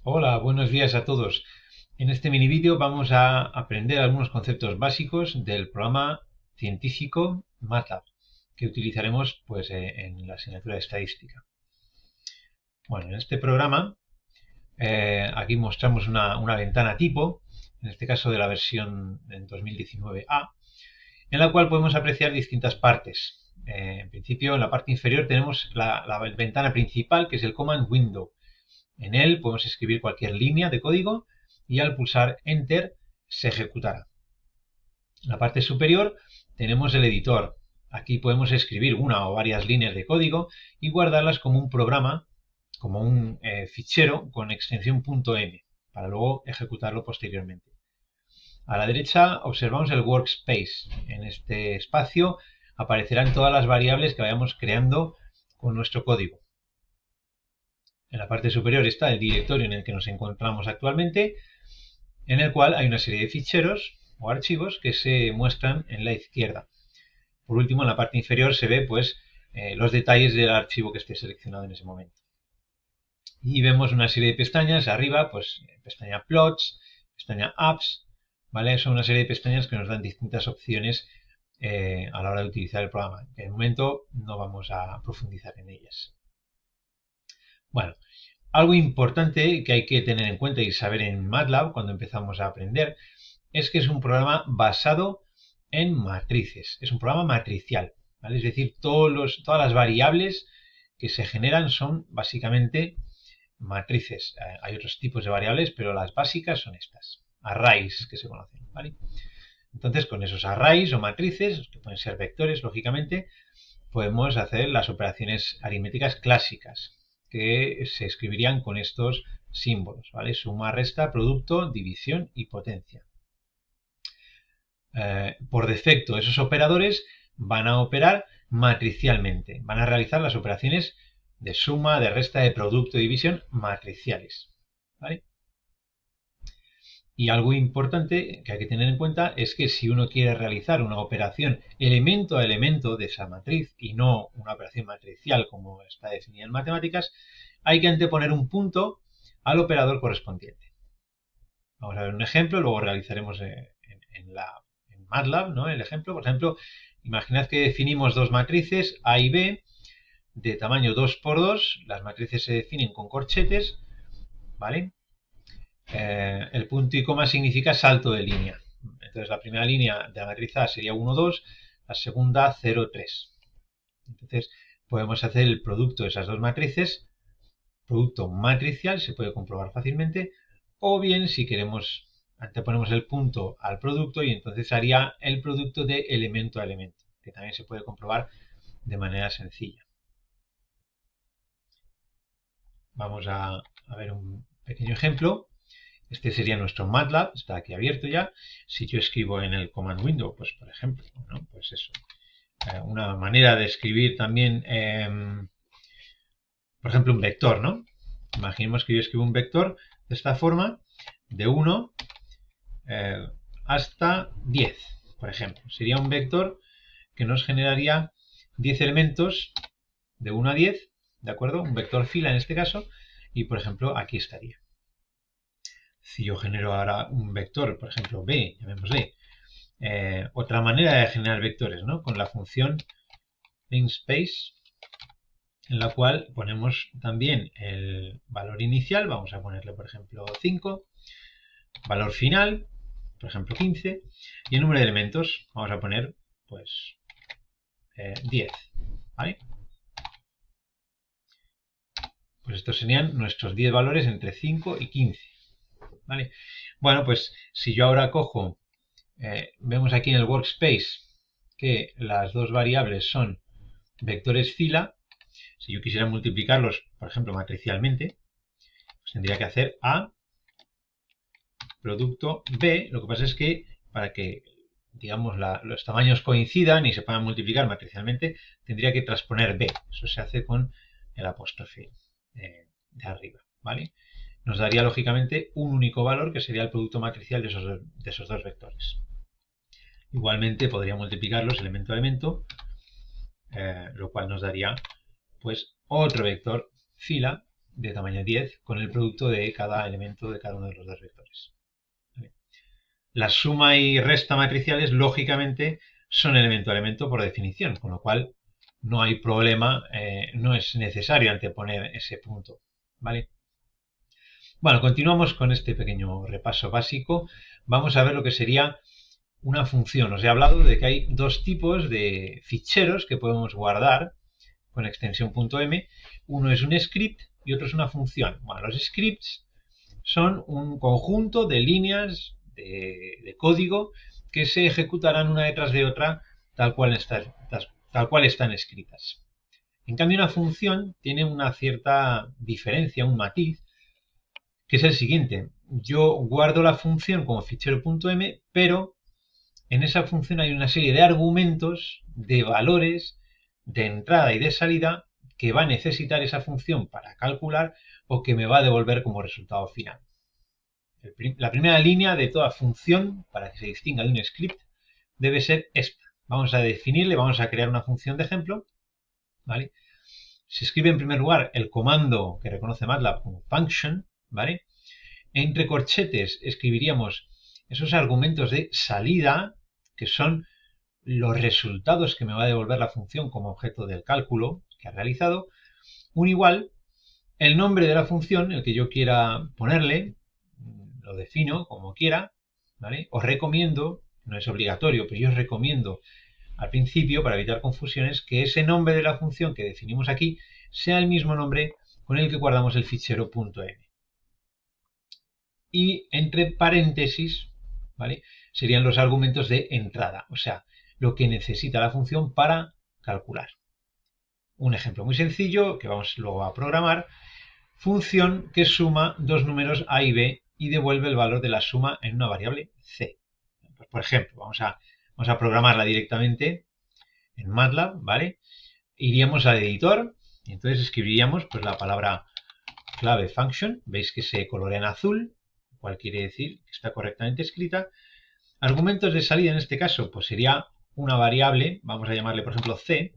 Hola, buenos días a todos. En este mini vídeo vamos a aprender algunos conceptos básicos del programa científico MATLAB que utilizaremos en la asignatura de estadística. Bueno, en este programa aquí mostramos una ventana tipo, en este caso de la versión en 2019A, en la cual podemos apreciar distintas partes. En principio, en la parte inferior tenemos la ventana principal, que es el Command Window. En él podemos escribir cualquier línea de código y al pulsar Enter se ejecutará. En la parte superior tenemos el editor. Aquí podemos escribir una o varias líneas de código y guardarlas como un programa, como un fichero con extensión .m, para luego ejecutarlo posteriormente. A la derecha observamos el Workspace. En este espacio aparecerán todas las variables que vayamos creando con nuestro código. En la parte superior está el directorio en el que nos encontramos actualmente, en el cual hay una serie de ficheros o archivos que se muestran en la izquierda. Por último, en la parte inferior se ve los detalles del archivo que esté seleccionado en ese momento. Y vemos una serie de pestañas arriba, pestaña Plots, pestaña Apps, ¿vale? Son una serie de pestañas que nos dan distintas opciones a la hora de utilizar el programa. De momento no vamos a profundizar en ellas. Bueno, algo importante que hay que tener en cuenta y saber en MATLAB cuando empezamos a aprender es que es un programa basado en matrices, es un programa matricial, ¿vale? Es decir, todas las variables que se generan son básicamente matrices. Hay otros tipos de variables, pero las básicas son estas, arrays que se conocen, ¿vale? Entonces, con esos arrays o matrices, que pueden ser vectores, lógicamente, podemos hacer las operaciones aritméticas clásicas, que se escribirían con estos símbolos, ¿vale? Suma, resta, producto, división y potencia. Por defecto, esos operadores van a operar matricialmente, van a realizar las operaciones de suma, de resta, de producto y división matriciales, ¿vale? Y algo importante que hay que tener en cuenta es que si uno quiere realizar una operación elemento a elemento de esa matriz y no una operación matricial como está definida en matemáticas, hay que anteponer un punto al operador correspondiente. Vamos a ver un ejemplo, luego realizaremos en MATLAB, ¿no? El ejemplo, por ejemplo, imaginad que definimos dos matrices A y B de tamaño 2 por 2, las matrices se definen con corchetes, ¿vale? El punto y coma significa salto de línea. Entonces la primera línea de la matriz A sería 1, 2, la segunda 0, 3. Entonces podemos hacer el producto de esas dos matrices, producto matricial, se puede comprobar fácilmente, o bien si queremos anteponemos el punto al producto y entonces haría el producto de elemento a elemento, que también se puede comprobar de manera sencilla. Vamos a ver un pequeño ejemplo. Este sería nuestro MATLAB, está aquí abierto ya. Si yo escribo en el Command Window, pues por ejemplo, ¿no? Pues eso. Una manera de escribir también, por ejemplo, un vector, ¿no? Imaginemos que yo escribo un vector de esta forma, de 1 hasta 10, por ejemplo. Sería un vector que nos generaría 10 elementos de 1 a 10, ¿de acuerdo? Un vector fila en este caso, y por ejemplo aquí estaría. Si yo genero ahora un vector, por ejemplo B, llamémosle, otra manera de generar vectores, ¿no? Con la función namespace, en la cual ponemos también el valor inicial, vamos a ponerle por ejemplo 5, valor final, por ejemplo 15, y el número de elementos, vamos a poner pues 10, ¿vale? Pues estos serían nuestros 10 valores entre 5 y 15, ¿vale? Bueno, pues si yo ahora cojo, vemos aquí en el workspace que las dos variables son vectores fila. Si yo quisiera multiplicarlos, por ejemplo, matricialmente, pues tendría que hacer A producto B. Lo que pasa es que para que, digamos, los tamaños coincidan y se puedan multiplicar matricialmente, tendría que transponer B. Eso se hace con el apóstrofe de arriba, ¿vale? Nos daría, lógicamente, un único valor que sería el producto matricial de esos dos vectores. Igualmente podría multiplicarlos elemento a elemento, lo cual nos daría pues otro vector fila de tamaño 10 con el producto de cada elemento de cada uno de los dos vectores. ¿Vale? La suma y resta matriciales, lógicamente, son elemento a elemento por definición, con lo cual no hay problema, no es necesario anteponer ese punto. ¿Vale? Bueno, continuamos con este pequeño repaso básico. Vamos a ver lo que sería una función. Os he hablado de que hay dos tipos de ficheros que podemos guardar con extensión .m. Uno es un script y otro es una función. Bueno, los scripts son un conjunto de líneas de código que se ejecutarán una detrás de otra tal cual están escritas. En cambio, una función tiene una cierta diferencia, un matiz, que es el siguiente. Yo guardo la función como fichero .m, pero en esa función hay una serie de argumentos, de valores, de entrada y de salida que va a necesitar esa función para calcular o que me va a devolver como resultado final. La primera línea de toda función, para que se distinga de un script, debe ser esta. Vamos a definirle, vamos a crear una función de ejemplo. ¿Vale? Se escribe en primer lugar el comando que reconoce MATLAB como function. ¿Vale? Entre corchetes escribiríamos esos argumentos de salida, que son los resultados que me va a devolver la función como objeto del cálculo que ha realizado. Un igual, el nombre de la función, el que yo quiera ponerle, lo defino como quiera. ¿Vale? Os recomiendo, no es obligatorio, pero yo os recomiendo al principio, para evitar confusiones, que ese nombre de la función que definimos aquí sea el mismo nombre con el que guardamos el fichero .m. Y entre paréntesis, ¿vale?, serían los argumentos de entrada, o sea, lo que necesita la función para calcular. Un ejemplo muy sencillo que vamos luego a programar: función que suma dos números a y b y devuelve el valor de la suma en una variable c. Pues, por ejemplo, vamos a programarla directamente en MATLAB, ¿vale? Iríamos al editor y entonces escribiríamos pues la palabra clave function. Veis que se colorea en azul, lo cual quiere decir que está correctamente escrita. Argumentos de salida en este caso pues sería una variable, vamos a llamarle por ejemplo c,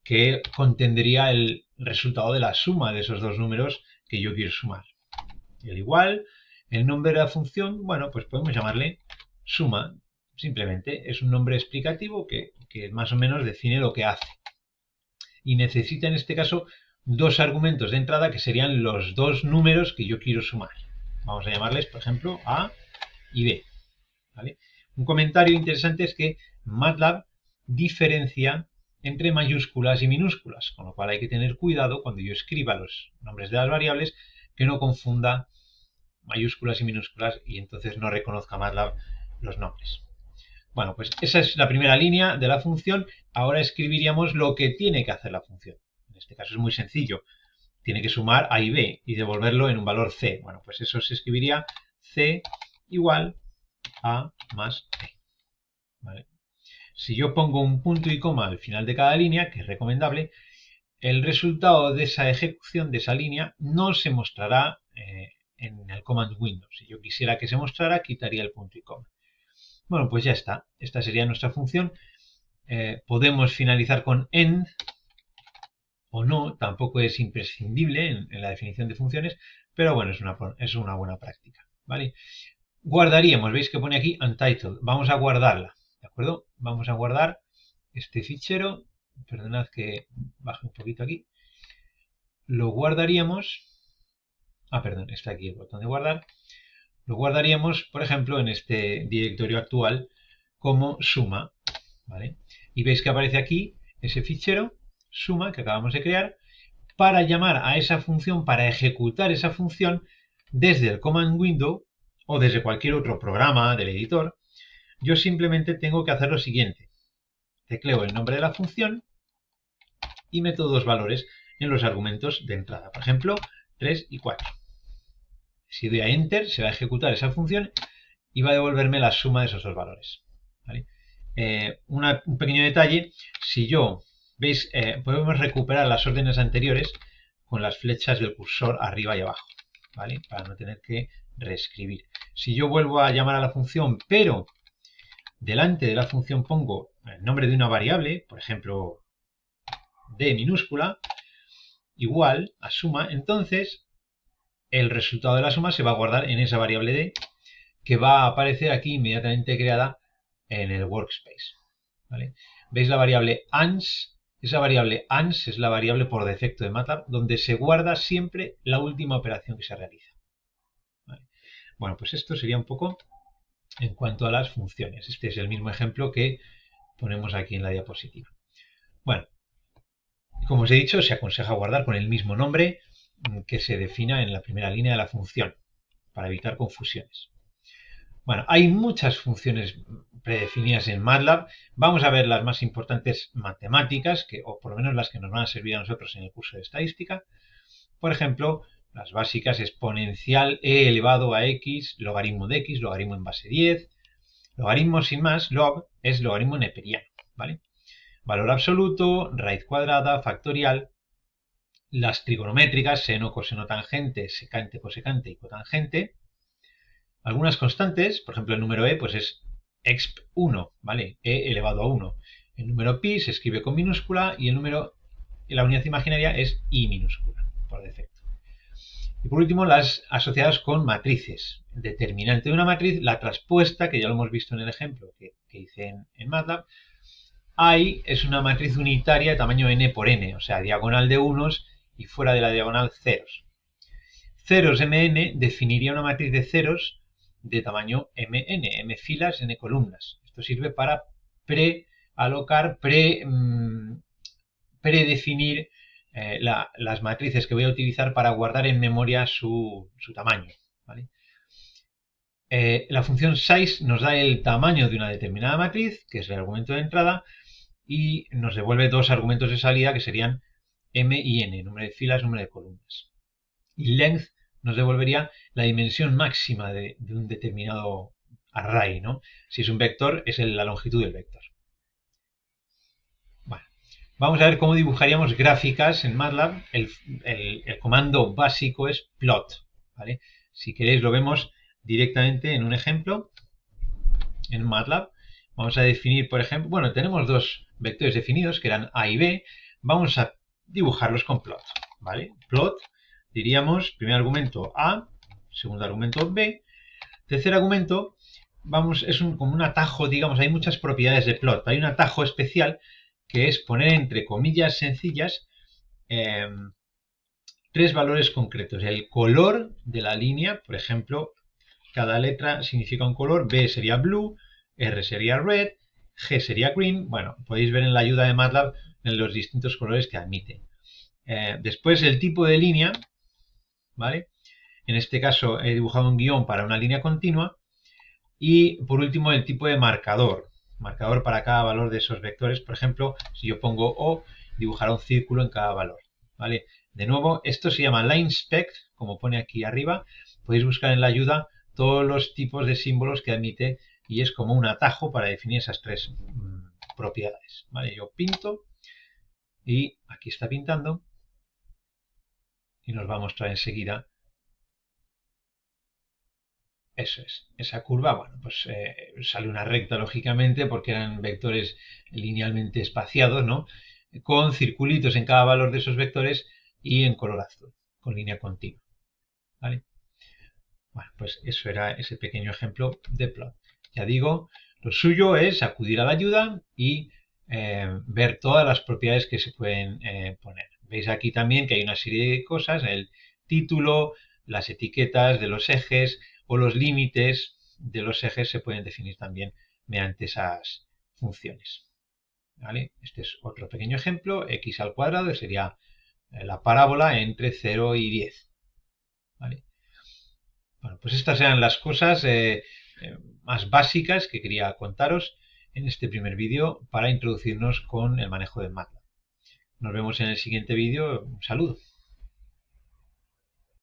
que contendría el resultado de la suma de esos dos números que yo quiero sumar. Y al igual, el nombre de la función, bueno, pues podemos llamarle suma. Simplemente es un nombre explicativo que más o menos define lo que hace. Y necesita en este caso dos argumentos de entrada que serían los dos números que yo quiero sumar. Vamos a llamarles, por ejemplo, A y B. ¿Vale? Un comentario interesante es que MATLAB diferencia entre mayúsculas y minúsculas, con lo cual hay que tener cuidado cuando yo escriba los nombres de las variables, que no confunda mayúsculas y minúsculas y entonces no reconozca MATLAB los nombres. Bueno, pues esa es la primera línea de la función. Ahora escribiríamos lo que tiene que hacer la función. En este caso es muy sencillo. Tiene que sumar A y B y devolverlo en un valor C. Bueno, pues eso se escribiría C igual A más B. ¿Vale? Si yo pongo un punto y coma al final de cada línea, que es recomendable, el resultado de esa ejecución de esa línea no se mostrará en el command window. Si yo quisiera que se mostrara, quitaría el punto y coma. Bueno, pues ya está. Esta sería nuestra función. Podemos finalizar con end o no. Tampoco es imprescindible en la definición de funciones, pero bueno, es una buena práctica. ¿Vale? Guardaríamos. Veis que pone aquí untitled. Vamos a guardarla. ¿De acuerdo? Vamos a guardar este fichero. Perdonad que baje un poquito aquí. Lo guardaríamos. Perdón, está aquí el botón de guardar. Lo guardaríamos, por ejemplo, en este directorio actual como suma. ¿Vale? Y veis que aparece aquí ese fichero, suma, que acabamos de crear, para llamar a esa función, para ejecutar esa función desde el command window o desde cualquier otro programa del editor. Yo simplemente tengo que hacer lo siguiente. Tecleo el nombre de la función y meto dos valores en los argumentos de entrada. Por ejemplo, 3 y 4. Si doy a Enter, se va a ejecutar esa función y va a devolverme la suma de esos dos valores. ¿Vale? Un pequeño detalle: si yo, veis, podemos recuperar las órdenes anteriores con las flechas del cursor arriba y abajo, ¿vale? Para no tener que reescribir. Si yo vuelvo a llamar a la función, pero delante de la función pongo el nombre de una variable, por ejemplo, D minúscula, igual a suma, entonces el resultado de la suma se va a guardar en esa variable d que va a aparecer aquí inmediatamente creada en el workspace. ¿Vale? ¿Veis la variable ans? Esa variable ans es la variable por defecto de MATLAB donde se guarda siempre la última operación que se realiza. ¿Vale? Bueno, pues esto sería un poco en cuanto a las funciones. Este es el mismo ejemplo que ponemos aquí en la diapositiva. Bueno, como os he dicho, se aconseja guardar con el mismo nombre que se defina en la primera línea de la función para evitar confusiones. Bueno, hay muchas funciones predefinidas en MATLAB. Vamos a ver las más importantes matemáticas, o por lo menos las que nos van a servir a nosotros en el curso de estadística. Por ejemplo, las básicas: exponencial e elevado a x, logaritmo de x, logaritmo en base 10. Logaritmo sin más, log, es logaritmo neperiano, ¿vale? Valor absoluto, raíz cuadrada, factorial. Las trigonométricas, seno, coseno, tangente, secante, cosecante y cotangente. Algunas constantes, por ejemplo el número e, pues es exp1, ¿vale? E elevado a 1. El número pi se escribe con minúscula y la unidad imaginaria es i minúscula, por defecto. Y por último, las asociadas con matrices. El determinante de una matriz, la traspuesta, que ya lo hemos visto en el ejemplo que hice en MATLAB. I es una matriz unitaria de tamaño n por n, o sea, diagonal de unos y fuera de la diagonal ceros. Ceros mn definiría una matriz de ceros de tamaño mn, m filas, n columnas. Esto sirve para prealocar, predefinir las matrices que voy a utilizar para guardar en memoria su tamaño, ¿vale? La función size nos da el tamaño de una determinada matriz, que es el argumento de entrada, y nos devuelve dos argumentos de salida que serían m y n, número de filas, número de columnas. Y length nos devolvería la dimensión máxima de un determinado array, ¿no? Si es un vector, es la longitud del vector. Bueno, vamos a ver cómo dibujaríamos gráficas en MATLAB. El comando básico es plot, ¿vale? Si queréis lo vemos directamente en un ejemplo en MATLAB. Vamos a definir, por ejemplo, bueno, tenemos dos vectores definidos que eran a y b. Vamos a dibujarlos con plot, ¿vale? Plot, diríamos, primer argumento a, segundo argumento b, tercer argumento, es como un atajo, digamos, hay muchas propiedades de plot. Hay un atajo especial que es poner entre comillas sencillas tres valores concretos. El color de la línea, por ejemplo, cada letra significa un color. B sería blue, R sería red, G sería green. Bueno, podéis ver en la ayuda de MATLAB en los distintos colores que admite. Después el tipo de línea, ¿vale? En este caso he dibujado un guión para una línea continua. Y por último el tipo de marcador. Marcador para cada valor de esos vectores. Por ejemplo, si yo pongo O, dibujará un círculo en cada valor, ¿vale? De nuevo, esto se llama LineSpec, como pone aquí arriba. Podéis buscar en la ayuda todos los tipos de símbolos que admite y es como un atajo para definir esas tres propiedades, ¿vale? Yo pinto y aquí está pintando y nos va a mostrar enseguida. Eso es, esa curva, bueno, pues sale una recta lógicamente porque eran vectores linealmente espaciados, ¿no? Con circulitos en cada valor de esos vectores y en color azul, con línea continua, ¿vale? Bueno, pues eso era ese pequeño ejemplo de plot. Ya digo, lo suyo es acudir a la ayuda y ver todas las propiedades que se pueden poner. Veis aquí también que hay una serie de cosas, el título, las etiquetas de los ejes o los límites de los ejes se pueden definir también mediante esas funciones, ¿vale? Este es otro pequeño ejemplo, x al cuadrado sería la parábola entre 0 y 10, ¿vale? Bueno, pues estas eran las cosas más básicas que quería contaros en este primer vídeo para introducirnos con el manejo de MATLAB. Nos vemos en el siguiente vídeo. Un saludo.